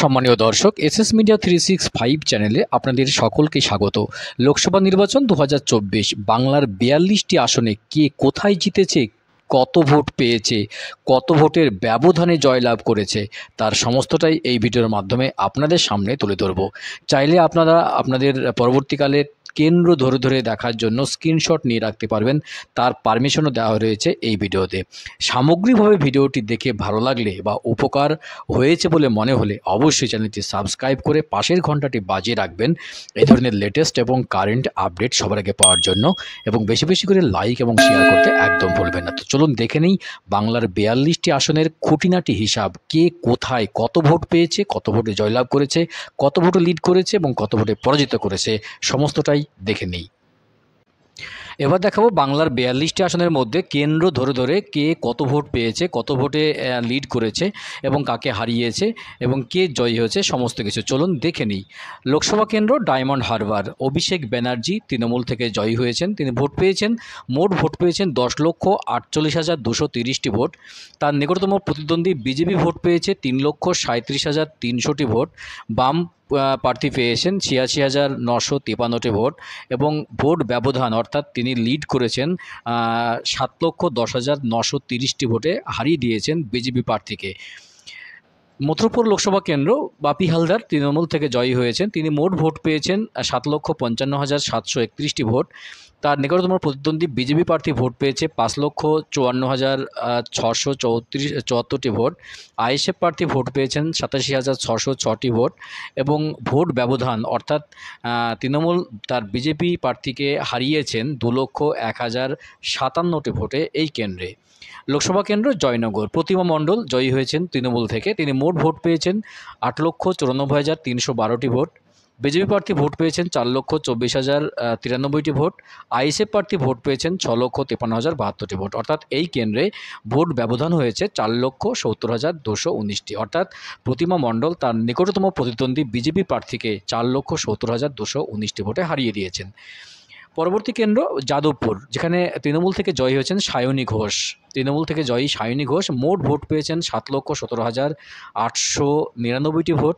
সম্মানীয় দর্শক, SS media 365 চ্যানেলে আপনাদের সকলকে স্বাগত। লোকসভা নির্বাচন 2024 বাংলার 42টি আসনে কে কোথায় জিতেছে, কত ভোট পেয়েছে, কত ভোটের ব্যবধানে জয়লাভ করেছে, তার সমস্তটাই এই ভিডিওর মাধ্যমে আপনাদের সামনে তুলে ধরব। চাইলে আপনারা আপনাদের পরবর্তীকালে কেন্দ্র ধরে ধরে দেখার জন্য স্ক্রিনশট নিয়ে রাখতে পারবেন, তার পারমিশনও দেওয়া রয়েছে এই ভিডিওতে। সামগ্রিকভাবে ভিডিওটি দেখে ভালো লাগলে বা উপকার হয়েছে বলে মনে হলে অবশ্যই চ্যানেলটি সাবস্ক্রাইব করে পাশের ঘন্টাটি বাজিয়ে রাখবেন এই ধরনের লেটেস্ট এবং কারেন্ট আপডেট সবার আগে পাওয়ার জন্য, এবং বেশি বেশি করে লাইক এবং শেয়ার করতে একদম ভুলবেন না। তো চলুন দেখে নেই বাংলার 42টি আসনের খুঁটিনাটি হিসাব, কে কোথায় কত ভোট পেয়েছে, কত ভোটে জয়লাভ করেছে, কত ভোটে লিড করেছে এবং কত ভোটে পরাজিত করেছে, সমস্তটাই দেখে নেই। এবার দেখাবো বাংলার 42টি আসনের মধ্যে কেন্দ্র ধরে ধরে কে কত ভোট পেয়েছে, কত ভোটে লিড করেছে এবং কাকে হারিয়েছে এবং কে জয়ী হয়েছে, সমস্ত কিছু চলুন দেখে নিই। লোকসভা কেন্দ্র ডায়মন্ড হারবার, অভিষেক ব্যানার্জি তৃণমূল থেকে জয়ী হয়েছেন। তিনি ভোট পেয়েছেন, মোট ভোট পেয়েছেন 10,48,230টি ভোট। তার নিকটতম প্রতিদ্বন্দ্বী বিজেপি ভোট পেয়েছে 3,37,300টি ভোট। বাম প্রার্থী পেয়েছেন 86,953টি ভোট এবং ভোট ব্যবধান অর্থাৎ তিনি লিড করেছেন 7,10,930টি ভোটে হারিয়ে দিয়েছেন বিজেপি প্রার্থীকে। মথুরাপুর লোকসভা কেন্দ্র বাপি হালদার তৃণমূল থেকে জয়ী হয়েছেন। তিনি মোট ভোট পেয়েছেন 7,55,731টি ভোট। তার নিকটতম প্রতিদ্বন্দ্বী বিজেপি প্রার্থী ভোট পেয়েছে 5,54,674টি ভোট। আইএসএফ প্রার্থী ভোট পেয়েছেন 87,606টি ভোট এবং ভোট ব্যবধান অর্থাৎ তৃণমূল তার বিজেপি প্রার্থীকে হারিয়েছেন 2,01,057টি ভোটে এই কেন্দ্রে। লোকসভা কেন্দ্র জয়নগর, প্রতিমা মণ্ডল জয়ী হয়েছেন তৃণমূল থেকে। তিনি মোট ভোট পেয়েছেন 8,94,312টি ভোট। বিজেপি প্রার্থী ভোট পেয়েছেন 4,24,093টি ভোট। আইএসএফ প্রার্থী ভোট পেয়েছেন 6,53,072টি ভোট। অর্থাৎ এই কেন্দ্রে ভোট ব্যবধান হয়েছে 4,70,219টি। অর্থাৎ প্রতিমা মণ্ডল তার নিকটতম প্রতিদ্বন্দ্বী বিজেপি প্রার্থীকে 4,70,219টি ভোটে হারিয়ে দিয়েছেন। পরবর্তী কেন্দ্র যাদবপুর, যেখানে তৃণমূল থেকে জয়ী হয়েছেন সায়নী ঘোষ। তৃণমূল থেকে জয়ী সায়নী ঘোষ মোট ভোট পেয়েছেন 7,17,899টি ভোট।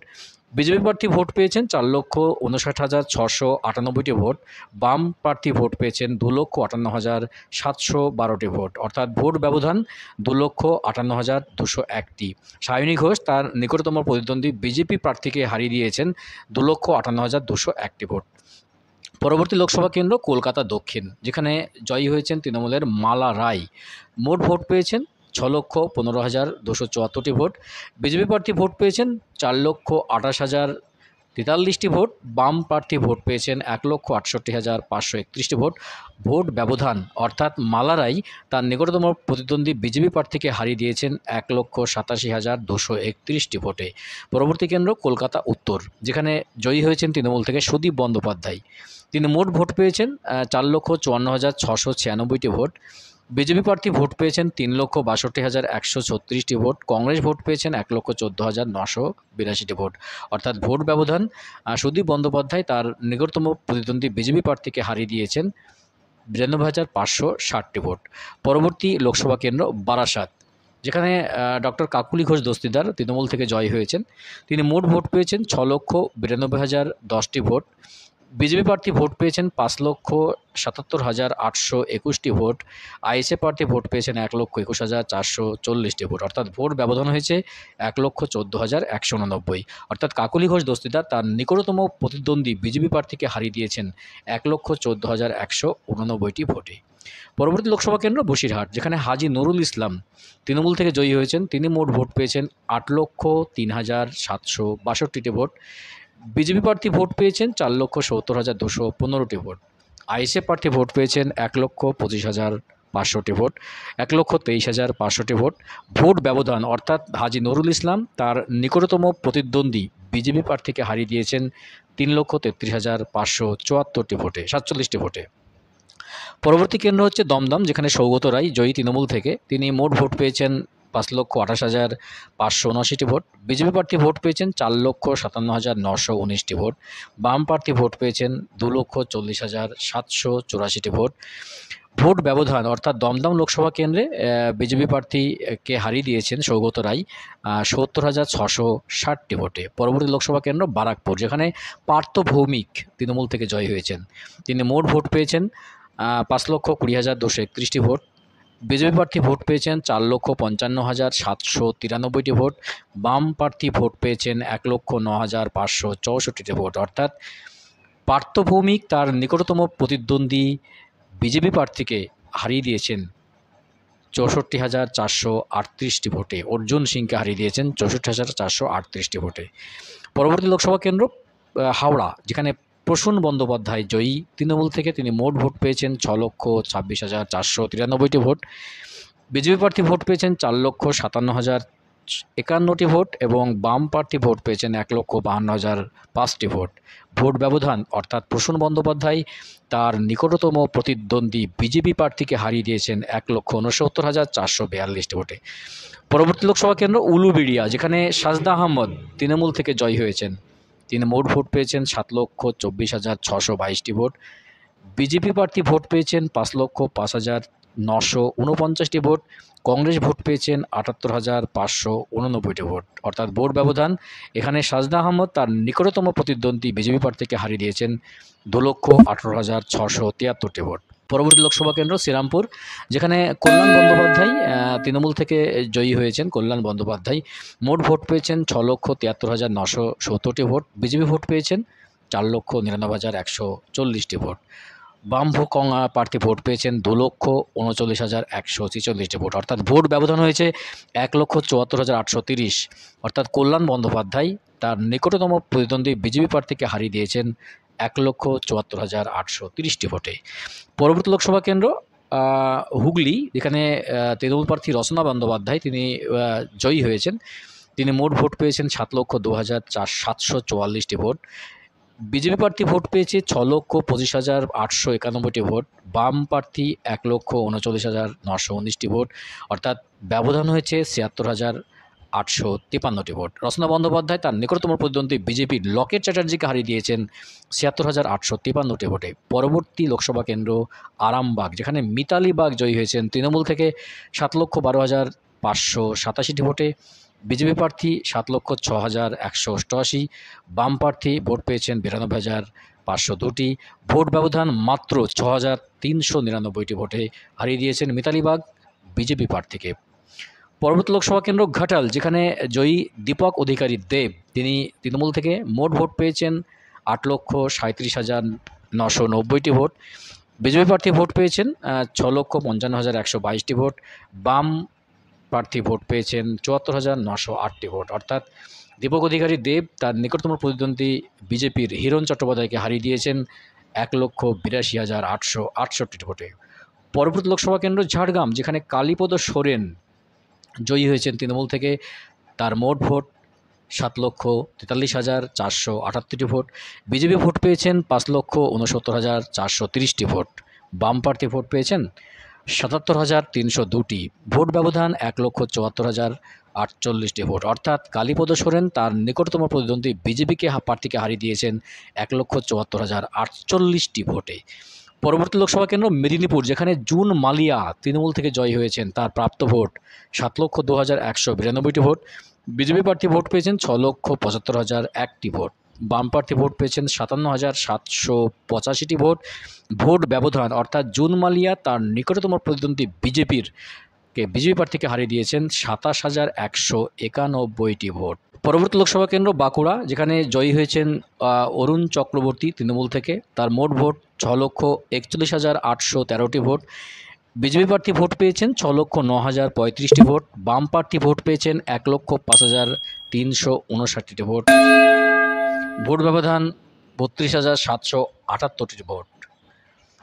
বিজেপি প্রার্থী ভোট পেয়েছেন 4,59,698টি ভোট। বাম প্রার্থী ভোট পেয়েছেন 2,58,712টি ভোট। অর্থাৎ ভোট ব্যবধান 2,58,201টি। সায়নী ঘোষ তার নিকটতম প্রতিদ্বন্দ্বী বিজেপি প্রার্থীকে হারিয়ে দিয়েছেন 2,58,201টি ভোট। পরবর্তী লোকসভা কেন্দ্র কলকাতা দক্ষিণ, যেখানে জয়ী হয়েছেন তৃণমূলের মালা রায়। মোট ভোট পেয়েছেন 6,15,274টি ভোট। বিজেপি প্রার্থী ভোট পেয়েছেন 4,28,043টি ভোট। বাম প্রার্থী ভোট পেয়েছেন 1,68,531টি ভোট। ভোট ব্যবধান অর্থাৎ মালা রায় তার নিকটতম প্রতিদ্বন্দ্বী বিজেপি প্রার্থীকে হারিয়ে দিয়েছেন 1,87,231টি ভোটে। পরবর্তী কেন্দ্র কলকাতা উত্তর, যেখানে জয়ী হয়েছেন তৃণমূল থেকে সুদীপ বন্দ্যোপাধ্যায়। তিনি মোট ভোট পেয়েছেন 4,54,696টি ভোট। বিজেপি প্রার্থী ভোট পেয়েছেন 3,62,136টি ভোট। কংগ্রেস ভোট পেয়েছেন 1,14,982টি ভোট। অর্থাৎ ভোট ব্যবধান সুদীপ বন্দ্যোপাধ্যায় তার নিকটতম প্রতিদ্বন্দ্বী বিজেপি প্রার্থীকে হারিয়ে দিয়েছেন 92,560টি ভোট। পরবর্তী লোকসভা কেন্দ্র বারাসাত, যেখানে ডক্টর কাকুলি ঘোষ দস্তিদার তৃণমূল থেকে জয়ী হয়েছেন। তিনি মোট ভোট পেয়েছেন 6,92,010টি ভোট। বিজেপি প্রার্থী ভোট পেয়েছেন 5,77,821টি ভোট। আইএসএফ প্রার্থী ভোট পেয়েছেন 1,21,440টি ভোট। অর্থাৎ ভোট ব্যবধান হয়েছে 1,14,189। অর্থাৎ কাকুলি ঘোষ দস্তিদার তার নিকটতম প্রতিদ্বন্দ্বী বিজেপি প্রার্থীকে হারিয়ে দিয়েছেন 1,14,189টি ভোটে। পরবর্তী লোকসভা কেন্দ্র বসিরহাট, যেখানে হাজি নুরুল ইসলাম তৃণমূল থেকে জয়ী হয়েছেন। তিনি মোট ভোট পেয়েছেন 8,03,762টি ভোট। বিজেপি প্রার্থী ভোট পেয়েছেন 4,70,215টি ভোট। আইএসএফ প্রার্থী ভোট পেয়েছেন 1,25,500টি ভোট। 1,23,500টি ভোট। ভোট ব্যবধান অর্থাৎ হাজি নুরুল ইসলাম তার নিকটতম প্রতিদ্বন্দ্বী বিজেপি প্রার্থীকে হারিয়ে দিয়েছেন 3,33,574টি ভোটে, 47টি ভোটে। পরবর্তী কেন্দ্র হচ্ছে দমদম, যেখানে সৌগত রায় জয়ী তৃণমূল থেকে। তিনি মোট ভোট পেয়েছেন 5,28,579টি ভোট। বিজেপি প্রার্থী ভোট পেয়েছেন 4,57,919টি ভোট। বাম প্রার্থী ভোট পেয়েছেন 2,40,784টি ভোট। ভোট ব্যবধান অর্থাৎ দমদম লোকসভা কেন্দ্রে বিজেপি প্রার্থীকে হারিয়ে দিয়েছেন সৌগত রায় ৭০,৬৬০টি ভোটে। পরবর্তী লোকসভা কেন্দ্র বারাকপুর, যেখানে পার্থ ভৌমিক তৃণমূল থেকে জয়ী হয়েছেন। তিনি মোট ভোট পেয়েছেন ৫,২০,২৩১টি ভোট। বিজেপি প্রার্থী ভোট পেয়েছেন ৪,৫৫,৭৯৩টি ভোট। বাম প্রার্থী ভোট পেয়েছেন ১,০৯,৫৬৪টি ভোট। অর্থাৎ পার্থ ভৌমিক তার নিকটতম প্রতিদ্বন্দ্বী বিজেপি প্রার্থীকে হারিয়ে দিয়েছেন ৬৪,৪৩৮টি ভোটে। অর্জুন সিংকে হারিয়ে দিয়েছেন ৬৪,৪৩৮টি ভোটে। পরবর্তী লোকসভা কেন্দ্র হাওড়া, যেখানে প্রসূন বন্দ্যোপাধ্যায় জয়ী তৃণমূল থেকে। তিনি মোট ভোট পেয়েছেন ৬,২৬,৪৯৩টি ভোট। বিজেপি প্রার্থী ভোট পেয়েছেন ৪,৫৭,০৫১টি ভোট এবং বাম প্রার্থী ভোট পেয়েছেন ১,৫২,০০৫টি ভোট। ভোট ব্যবধান অর্থাৎ প্রসূন বন্দ্যোপাধ্যায় তার নিকটতম প্রতিদ্বন্দ্বী বিজেপি প্রার্থীকে হারিয়ে দিয়েছেন ১,৬৯,৪৪২টি ভোটে। পরবর্তী লোকসভা কেন্দ্র উলুবেড়িয়া, যেখানে সাজদা আহমদ তৃণমূল থেকে জয়ী হয়েছেন। তিনি মোট ভোট পেয়েছেন ৭,২৪,৬২২টি ভোট। বিজেপি প্রার্থী ভোট পেয়েছেন ৫,০৫,৯৪৯টি ভোট। কংগ্রেস ভোট পেয়েছেন ৭৮,৫৮৯টি ভোট। অর্থাৎ ভোট ব্যবধান এখানে সাজদা আহমদ তার নিকটতম প্রতিদ্বন্দ্বী বিজেপি প্রার্থীকে হারিয়ে দিয়েছেন ২,১৮,৬৭৩টি ভোট। পরবর্তী লোকসভা কেন্দ্র শ্রীরামপুর, যেখানে কল্যাণ বন্দ্যোপাধ্যায় তৃণমূল থেকে জয়ী হয়েছেন। কল্যাণ বন্দ্যোপাধ্যায় মোট ভোট পেয়েছেন ৬,৭৩,৯৭০টি ভোট। বিজেপি ভোট পেয়েছেন ৪,৯৯,১৪০টি ভোট। বাম প্রার্থী ভোট পেয়েছেন ২,৩৯,১৪৬টি ভোট। অর্থাৎ ভোট ব্যবধান হয়েছে ১,৭৪,৮৩০। অর্থাৎ কল্যাণ বন্দ্যোপাধ্যায় তার নিকটতম প্রতিদ্বন্দ্বী বিজেপি প্রার্থীকে হারিয়ে দিয়েছেন ১,৭৪,৮৩০টি ভোটে। পরবর্তী লোকসভা কেন্দ্র হুগলি, যেখানে তৃণমূল প্রার্থী রচনা বন্দ্যোপাধ্যায় তিনি জয়ী হয়েছেন। তিনি মোট ভোট পেয়েছেন ৭,২২,৭৪৪টি ভোট। বিজেপি প্রার্থী ভোট পেয়েছে ৬,২৫,৮৯১টি ভোট। বাম প্রার্থী ১,৩৯,৯১৯টি ভোট। অর্থাৎ ব্যবধান হয়েছে ৭৬,৮৫৩টি ভোট। রচনা বন্দ্যোপাধ্যায় তার নিকটতম প্রতিদ্বন্দ্বী বিজেপির লকেট চ্যাটার্জিকে হারিয়ে দিয়েছেন ৭৬,৮৫৩টি ভোটে। পরবর্তী লোকসভা কেন্দ্র আরামবাগ, যেখানে মিতালি বাগ জয়ী হয়েছেন তৃণমূল থেকে ৭,১২,৫৮৭টি ভোটে। বিজেপি প্রার্থী ৭,০৬,১৮৮। বাম প্রার্থী ভোট পেয়েছেন ৯২,৫০২টি। ভোট ব্যবধান মাত্র ৬,৩৯৯টি ভোটে হারিয়ে দিয়েছেন মিতালি বাগ বিজেপি প্রার্থীকে। পরবর্তী লোকসভা কেন্দ্র ঘাটাল, যেখানে জয়ী দীপক অধিকারী দেব তিনি তৃণমূল থেকে মোট ভোট পেয়েছেন ৮,৩৭,৯৯০টি ভোট। বিজেপি প্রার্থী ভোট পেয়েছেন ৬,৫৫,১২২টি ভোট। বাম প্রার্থী ভোট পেয়েছেন ৭৪,৯০৮টি ভোট। অর্থাৎ দীপক অধিকারী দেব তার নিকটতম প্রতিদ্বন্দ্বী বিজেপির হিরণ চট্টোপাধ্যায়কে হারিয়ে দিয়েছেন ১,৮২,৮৬৮টি ভোটে। পরবর্তী লোকসভা কেন্দ্র ঝাড়গ্রাম, যেখানে কালীপদ সোরেন জয়ী হয়েছেন তৃণমূল থেকে। তার মোট ভোট ৭,৪৩,৪৭৮টি ভোট। বিজেপি ভোট পেয়েছেন ৫,৬৯,৪৩০টি ভোট। বাম প্রার্থী ভোট পেয়েছেন ৭৭,৩০২টি। ভোট ব্যবধান ১,৭৪,০৪৮টি ভোট। অর্থাৎ কালীপদ সোরেন তার নিকটতম প্রতিদ্বন্দ্বী বিজেপিকে প্রার্থীকে হারিয়ে দিয়েছেন ১,৭৪,০৪৮টি ভোটে। পরবর্তী লোকসভা কেন্দ্র মেদিনীপুর, যেখানে জুন মালিয়া তৃণমূল থেকে জয়ী হয়েছেন। তার প্রাপ্ত ভোট ৭,০২,১৯২টি ভোট। বিজেপি প্রার্থী ভোট পেয়েছেন ৬,৭৫,০০১টি ভোট। বাম প্রার্থী ভোট পেয়েছেন ৫৭,৭৮৫টি ভোট। ভোট ব্যবধান অর্থাৎ জুন মালিয়া তার নিকটতম প্রতিদ্বন্দ্বী বিজেপি প্রার্থীকে হারিয়ে দিয়েছেন ২৭,১৯১টি ভোট। পরবর্তী লোকসভা কেন্দ্র বাঁকুড়া, যেখানে জয়ী হয়েছেন অরুণ চক্রবর্তী তৃণমূল থেকে। তার মোট ভোট ৬,৪১,৮১৩টি ভোট। বিজেপি প্রার্থী ভোট পেয়েছেন ৬,০৯,০৩৫টি ভোট। বাম প্রার্থী ভোট পেয়েছেন ১,০৫,৩৫৯টি ভোট। ভোট ব্যবধান ৩২,৭৭৮টি ভোট।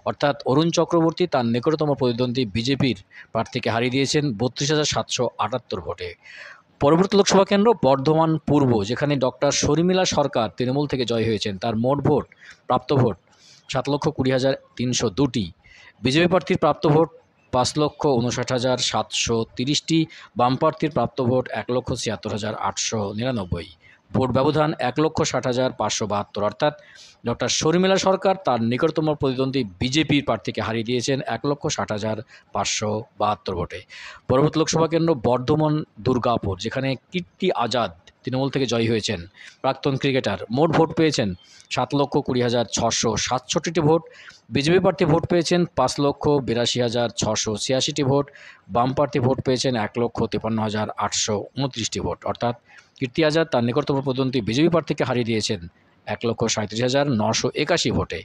অর্থাৎ অরুণ চক্রবর্তী তার নিকটতম প্রতিদ্বন্দ্বী বিজেপির প্রার্থীকে হারিয়ে দিয়েছেন ৩২,৭৭৮ ভোটে। পরবর্তী লোকসভা কেন্দ্র বর্ধমান পূর্ব, যেখানে ডক্টর শর্মিলা সরকার তৃণমূল থেকে জয় হয়েছেন। তার মোট ভোট প্রাপ্ত ভোট ৭,২০,৩০২টি। বিজেপি প্রার্থীর প্রাপ্ত ভোট ৫,৫৯,৭৩০টি। বাম প্রার্থীর প্রাপ্ত ভোট ১,৭৬,৮৯৯। ভোট ব্যবধান 1,60,572। অর্থাৎ ডক্টর শর্মিলা সরকার তার নিকটতম প্রতিদ্বন্দ্বী বিজেপির প্রার্থীকে হারিয়ে দিয়েছেন 1,60,572 ভোটে। পরবর্তী লোকসভা কেন্দ্র বর্ধমান দুর্গাপুর, যেখানে কীর্তি আজাদ তৃণমূল থেকে জয়ী হয়েছেন। প্রাক্তন ক্রিকেটার, মোট ভোট পেয়েছেন 7,20,667টি ভোট। বিজেপি প্রার্থী ভোট পেয়েছেন 5,82,686টি ভোট। বাম প্রার্থী ভোট পেয়েছেন 1,53,829টি ভোট। অর্থাৎ কীর্তি আজাদ তার নিকটতম প্রতিদ্বন্দ্বী বিজেপি প্রার্থীকে হারিয়ে দিয়েছেন 1,37,981 ভোটে।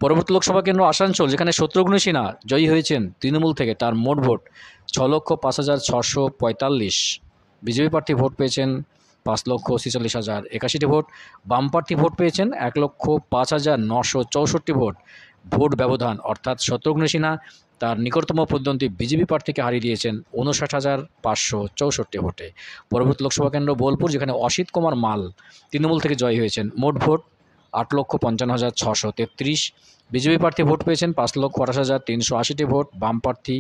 পরবর্তী লোকসভা কেন্দ্র আসানসোল, যেখানে শত্রুঘ্ন সিনহা জয়ী হয়েছেন তৃণমূল থেকে। তার মোট ভোট 6,05,645। বিজেপি প্রার্থী ভোট পেয়েছেন 5,46,081টি ভোট। বাম প্রার্থী ভোট পেয়েছেন 1,05,964 ভোট। ভোট ব্যবধান, অর্থাৎ শত্রুঘ্ন সিনহা তার নিকটতম প্রতিদ্বন্দ্বী বিজেপি প্রার্থীকে হারিয়ে দিয়েছেন 59,564 ভোটে। পরবর্তী লোকসভা কেন্দ্র বোলপুর, যেখানে অসিত কুমার মাল তৃণমূল থেকে জয়ী হয়েছেন। মোট ভোট 8,55,633। বিজেপি প্রার্থী ভোট পেয়েছেন 5,28,380টি ভোট। বাম প্রার্থী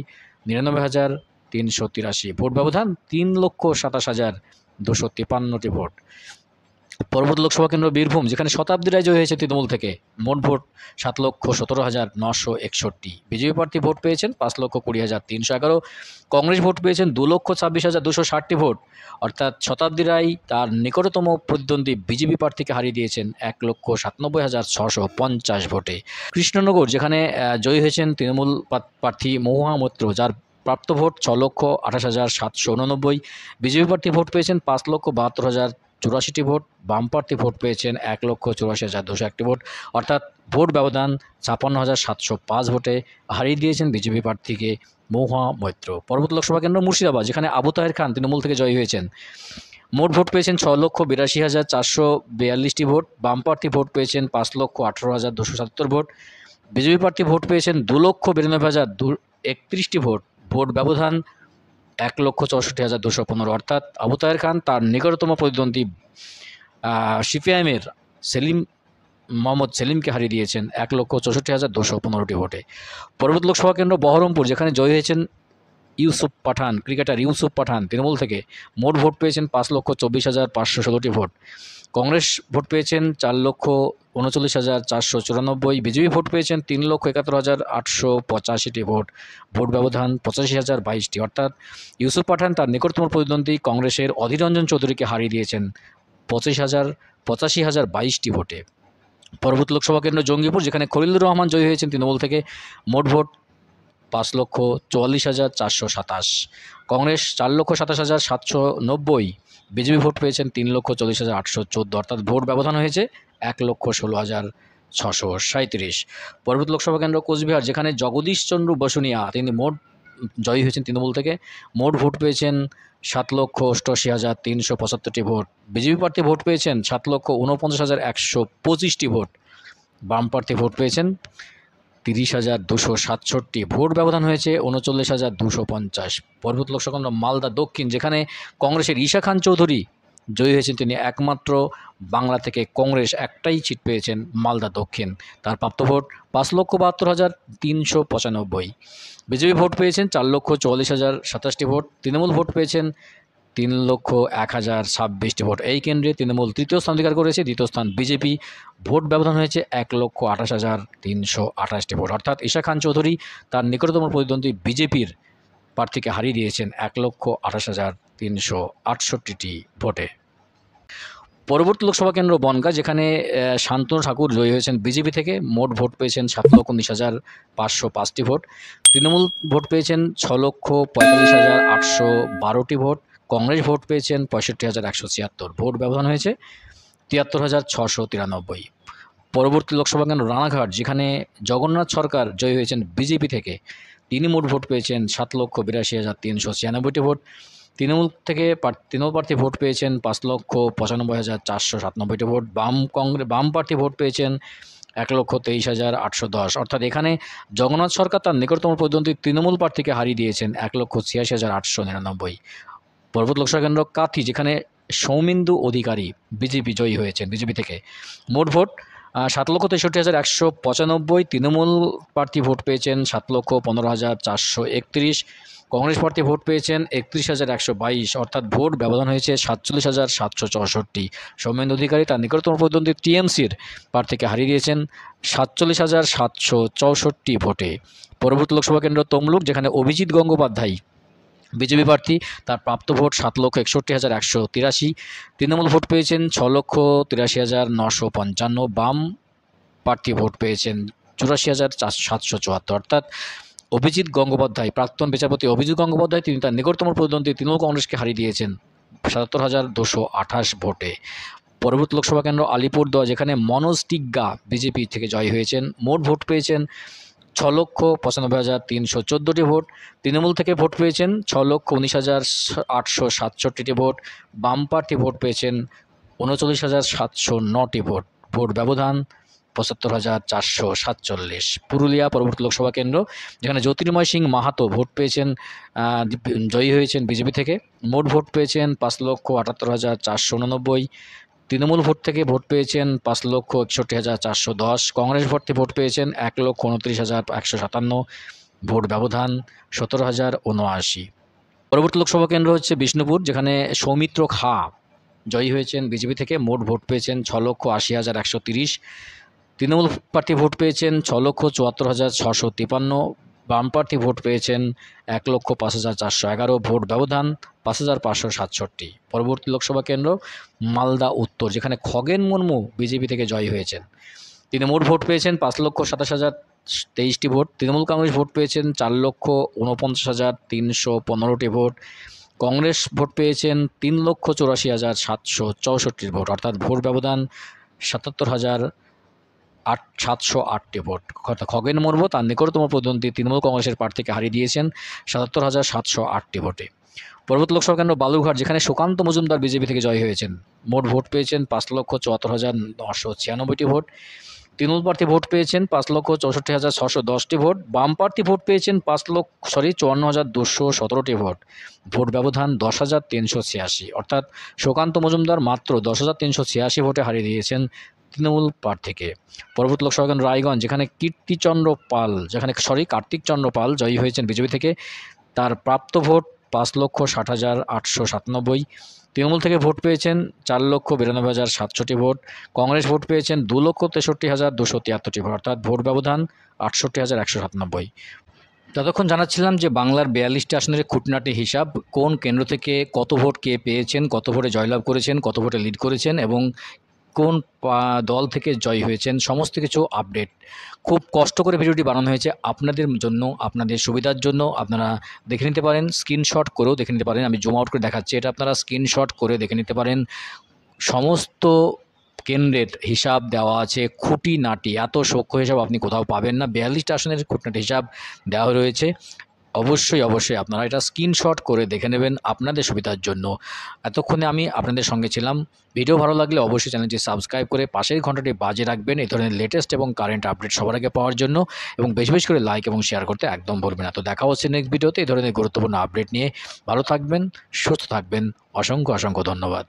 99,383। ভোট ব্যবধান 3,27,253টি ভোট। পরবর্তী লোকসভা কেন্দ্র বীরভূম, যেখানে শতাব্দী রায় জয়ী হয়েছে তৃণমূল থেকে। মোট ভোট 7,17,961। বিজেপি প্রার্থী ভোট পেয়েছেন 5,20,311। কংগ্রেস ভোট পেয়েছেন 2,26,260টি ভোট। অর্থাৎ শতাব্দী রায় তার নিকটতম প্রতিদ্বন্দ্বী বিজেপি প্রার্থীকে হারিয়ে দিয়েছেন 1,97,650 ভোটে। কৃষ্ণনগর, যেখানে জয়ী হয়েছেন তৃণমূল প্রার্থী মহুয়া মৈত্র, যার প্রাপ্ত ভোট 6,28,789। বিজেপি প্রার্থী ভোট পেয়েছেন 5,72,084টি ভোট। বাম প্রার্থী ভোট পেয়েছেন 1,84,201টি ভোট। অর্থাৎ ভোট ব্যবধান 56,705 ভোটে হারিয়ে দিয়েছেন বিজেপি প্রার্থীকে মহুয়া মৈত্র। পরবর্তী লোকসভা কেন্দ্র মুর্শিদাবাদ, যেখানে আবু তাহের খান তৃণমূল থেকে জয়ী হয়েছেন। মোট ভোট পেয়েছেন 6,82,442টি ভোট। বাম প্রার্থী ভোট পেয়েছেন 5,18,277 ভোট। বিজেপি প্রার্থী ভোট পেয়েছেন 2,92,031টি ভোট। ভোট ব্যবধান 1,64,215। অর্থাৎ আবু তাহের খান তার নিকটতম প্রতিদ্বন্দ্বী সিপিআইএমের মোহাম্মদ সেলিমকে হারিয়ে দিয়েছেন 1,64,215টি ভোটে। পরবর্তী লোকসভা কেন্দ্র বহরমপুর, যেখানে জয়ী হয়েছেন ইউসুফ পাঠান, ক্রিকেটার ইউসুফ পাঠান তৃণমূল থেকে। মোট ভোট পেয়েছেন 5,24,516টি ভোট। কংগ্রেস ভোট পেয়েছেন 4,39,494। বিজেপি ভোট পেয়েছেন 3,71,885টি ভোট। ভোট ব্যবধান 85,022টি। অর্থাৎ ইউসুফ পাঠান তার নিকটতম প্রতিদ্বন্দ্বী কংগ্রেসের অধীর রঞ্জন চৌধুরীকে হারিয়ে দিয়েছেন 85,022টি ভোটে। পরবর্তী লোকসভা কেন্দ্র জঙ্গিপুর, যেখানে খলিলুর রহমান জয়ী হয়েছেন তৃণমূল থেকে। মোট ভোট 5,44,427। কংগ্রেস 4,27,790। বিজেপি ভোট পেয়েছেন 3,40,814। অর্থাৎ ভোট ব্যবধান হয়েছে 1,16,637। পরবর্তী লোকসভা কেন্দ্র কোচবিহার, যেখানে জগদীশ চন্দ্র বসুনিয়া তিনি মোট জয়ী হয়েছেন তৃণমূল থেকে। মোট ভোট পেয়েছেন 7,88,375টি ভোট। বিজেপি প্রার্থী ভোট পেয়েছেন 7,49,125টি ভোট। বাম প্রার্থী ভোট পেয়েছেন 30,267। ভোট ব্যবধান হয়েছে 39,250। পরবর্তী লোকসভা কেন্দ্র মালদা দক্ষিণ, যেখানে কংগ্রেসের ঈশা খান চৌধুরী জয়ী হয়েছেন। তিনি একমাত্র বাংলা থেকে কংগ্রেস একটাই সিট পেয়েছেন মালদা দক্ষিণ। তার প্রাপ্ত ভোট 5,72,395। বিজেপি ভোট পেয়েছেন 4,44,027টি ভোট। তৃণমূল ভোট পেয়েছেন 3,01,026টি ভোট। এই কেন্দ্রে তৃণমূল তৃতীয় স্থান অধিকার করেছে, দ্বিতীয় স্থান বিজেপি। ভোট ব্যবধান হয়েছে 1,28,328টি ভোট। অর্থাৎ ঈশা খান চৌধুরী তার নিকটতম প্রতিদ্বন্দ্বী বিজেপির প্রার্থীকে হারিয়ে দিয়েছেন 1,28,368টি ভোটে। পরবর্তী লোকসভা কেন্দ্র বনগাঁ, যেখানে শান্তনু ঠাকুর জয়ী হয়েছেন বিজেপি থেকে। মোট ভোট পেয়েছেন 7,19,505টি ভোট। তৃণমূল ভোট পেয়েছেন 6,45,812টি ভোট। কংগ্রেস ভোট পেয়েছেন 65,176। ভোট ব্যবধান হয়েছে 73,693। পরবর্তী লোকসভা কেন্দ্র রানাঘাট, যেখানে জগন্নাথ সরকার জয়ী হয়েছেন বিজেপি থেকে। তিনি মোট ভোট পেয়েছেন 7,82,396টি ভোট। তৃণমূল প্রার্থী ভোট পেয়েছেন 5,95,497টি ভোট। বাম প্রার্থী ভোট পেয়েছেন 1,23,810। অর্থাৎ এখানে জগন্নাথ সরকার তার নিকটতম প্রতিদ্বন্দ্বী তৃণমূল প্রার্থীকে হারিয়ে দিয়েছেন 1,86,899। পরবর্তী লোকসভা কেন্দ্র কাথি, যেখানে সৌমিন্দু অধিকারী বিজেপি জয়ী হয়েছেন বিজেপি থেকে। মোট ভোট 7,63,195। তৃণমূল প্রার্থী ভোট পেয়েছেন 7,15,431। কংগ্রেস প্রার্থী ভোট পেয়েছেন 31,122, অর্থাৎ ভোট ব্যবধান হয়েছে 47,764। সৌমেন্দু অধিকারী তার নিকটতম প্রতিদ্বন্দ্বী টিএমসির প্রার্থীকে হারিয়ে দিয়েছেন 47,764 ভোটে। পরবর্তী লোকসভা কেন্দ্র তমলুক, যেখানে অভিজিৎ গঙ্গোপাধ্যায় বিজেপি প্রার্থী, তার প্রাপ্ত ভোট 7,61,183। তৃণমূল ভোট পেয়েছেন 6,83,955। বাম প্রার্থী ভোট পেয়েছেন 84,774। অর্থাৎ অভিজিৎ গঙ্গোপাধ্যায়, প্রাক্তন বিচারপতি অভিজিৎ গঙ্গোপাধ্যায়, তিনি তার নিকটতম প্রতিদ্বন্দ্বী তৃণমূল কংগ্রেসকে হারিয়ে দিয়েছেন 77,228 ভোটে। পরবর্তী লোকসভা কেন্দ্র আলিপুরদুয়ার, যেখানে মনোজ টিগ্গা বিজেপি থেকে জয়ী হয়েছেন। মোট ভোট পেয়েছেন 6,95,314টি ভোট। তৃণমূল থেকে ভোট পেয়েছেন 6,19,867টি ভোট। বাম প্রার্থী ভোট পেয়েছেন 39,709টি ভোট। ভোট ব্যবধান 75,447। পুরুলিয়া পরবর্তী লোকসভা কেন্দ্র, যেখানে জ্যোতির্ময় সিং মাহাতো ভোট পেয়েছেন, জয়ী হয়েছেন বিজেপি থেকে। মোট ভোট পেয়েছেন 5,78,489। তৃণমূল ভোট থেকে ভোট পেয়েছেন 5,61,410। কংগ্রেস ভোট থেকে ভোট পেয়েছেন 1,29,157। ভোট ব্যবধান 17,079। পরবর্তী লোকসভা কেন্দ্র হচ্ছে বিষ্ণুপুর, যেখানে সৌমিত্র খাঁ জয়ী হয়েছেন বিজেপি থেকে। মোট ভোট পেয়েছেন 6,80,130। তৃণমূল প্রার্থী ভোট পেয়েছেন 6,74,653। বাম প্রার্থী ভোট পেয়েছেন 1,05,411। ভোট ব্যবধান 5,567। পরবর্তী লোকসভা কেন্দ্র মালদা উত্তর, যেখানে খগেন মুর্মু বিজেপি থেকে জয়ী হয়েছেন। তিনি মোট ভোট পেয়েছেন 5,27,023টি ভোট। তৃণমূল কংগ্রেস ভোট পেয়েছেন 4,49,315টি ভোট। কংগ্রেস ভোট পেয়েছেন 3,84,764 ভোট, অর্থাৎ ভোট ব্যবধান 77,708টি ভোট। অর্থাৎ খগেন মুর্মু তার নিকটতম প্রতিদ্বন্দ্বী তৃণমূল কংগ্রেসের প্রার্থীকে হারিয়ে দিয়েছেন 77,708টি ভোটে। পরবর্তী লোকসভা কেন্দ্র বালুরঘাট, যেখানে সুকান্ত মজুমদার বিজেপি থেকে জয়ী হয়েছেন। মোট ভোট পেয়েছেন 5,74,996টি ভোট। তৃণমূল প্রার্থী ভোট পেয়েছেন 5,64,610টি ভোট। বাম প্রার্থী ভোট পেয়েছেন 54,217টি ভোট। ভোট ব্যবধান 10,386। অর্থাৎ সুকান্ত মজুমদার মাত্র 10,386 ভোটে হারিয়ে দিয়েছেন তৃণমূল প্রার্থীকে। পরবর্তী লোকসভা কেন্দ্র রায়গঞ্জ, যেখানে কার্তিক চন্দ্র পাল জয়ী হয়েছেন বিজেপি থেকে। তার প্রাপ্ত ভোট 5,60,897। তৃণমূল থেকে ভোট পেয়েছেন 4,92,700টি ভোট। কংগ্রেস ভোট পেয়েছেন 2,63,273টি ভোট, অর্থাৎ ভোট ব্যবধান 68,197। ততক্ষণ জানাচ্ছিলাম যে বাংলার 42টি আসনের খুঁটিনাটি হিসাব, কোন কেন্দ্র থেকে কত ভোট কে পেয়েছেন, কত ভোটে জয়লাভ করেছেন, কত ভোটে লিড করেছেন এবং কোন দল থেকে জয় হয়েছেন, সমস্ত কিছু আপডেট। খুব কষ্ট করে ভিডিওটি বানানো হয়েছে আপনাদের জন্য, আপনাদের সুবিধার জন্য। আপনারা দেখে নিতে পারেন, স্ক্রিনশট করেও দেখে নিতে পারেন। আমি জুম আউট করে দেখাচ্ছি, এটা আপনারা স্ক্রিনশট করে দেখে নিতে পারেন। সমস্ত কেন্দ্রের হিসাব দেওয়া আছে, খুঁটিনাটি। এত সূক্ষ্ম হিসাব আপনি কোথাও পাবেন না। 42টা আসনের খুঁটিনাটি হিসাব দেওয়া রয়েছে। অবশ্যই আপনারা এটা স্ক্রিনশট করে দেখে নেবেন আপনাদের সুবিধার জন্য। এতক্ষণে আমি আপনাদের সঙ্গে ছিলাম। ভিডিও ভালো লাগলে অবশ্যই চ্যানেলটি সাবস্ক্রাইব করে পাশের ঘন্টাটি বাজে রাখবেন এই ধরনের লেটেস্ট এবং কারেন্ট আপডেট সবার আগে পাওয়ার জন্য, এবং বেশি বেশি করে লাইক এবং শেয়ার করতে একদম ভুলবেন না। তো দেখা হচ্ছে নেক্সট ভিডিওতে এই ধরনের গুরুত্বপূর্ণ আপডেট নিয়ে। ভালো থাকবেন, সুস্থ থাকবেন। অসংখ্য ধন্যবাদ।